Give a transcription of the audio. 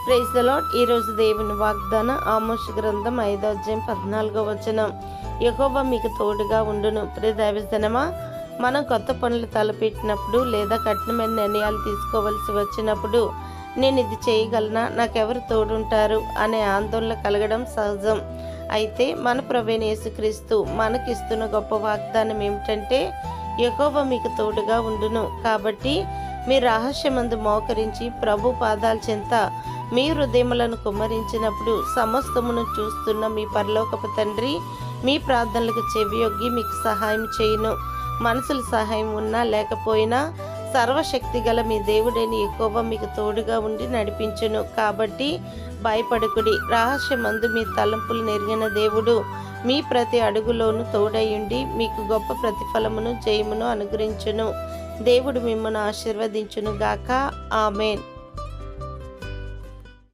Praise the lord. ఈరోజు దేవుని వాగ్దాన ఆమోష గ్రంథం 5వ అధ్యాయం 14వ వచనం. యెహోవా మీకు తోడుగా ఉండును. ప్రియ దైవజనమా, మనం కొత్త పనులు తలపెట్టినప్పుడు లేదా కఠినమైన నిర్ణయాలు తీసుకోవలసి వచ్చినప్పుడు నేను ఇది చేయగలనా, నాకెవరు తోడుంటారు అనే ఆందోళన కలగడం సహజం. అయితే మన ప్రభువైన యేసుక్రీస్తు మనకిస్తున్న గొప్ప వాగ్దానం ఏమిటంటే, యెహోవా మీకు తోడుగా ఉండును. కాబట్టి మీ రహస్యమందు మోకరించి ప్రభు పాదాల చెంత మీ హృదయములను కుమ్మరించినప్పుడు సమస్తమును చూస్తున్న మీ పరలోకపు తండ్రి మీ ప్రార్థనలకు చెవియొగ్గి మీకు సహాయం చేయును. మనుషుల సహాయం ఉన్నా లేకపోయినా సర్వశక్తి గల మీ దేవుడైన యెహోవా మీకు తోడుగా ఉండి నడిపించును. కాబట్టి భయపడకుడి. రహస్యమందు మీ తలంపులు నెరిగిన దేవుడు మీ ప్రతి అడుగులోనూ తోడయుండి మీకు గొప్ప ప్రతిఫలమును జయమును అనుగ్రహించును. దేవుడు మిమ్మల్ని ఆశీర్వదించును గాక. ఆమేన్.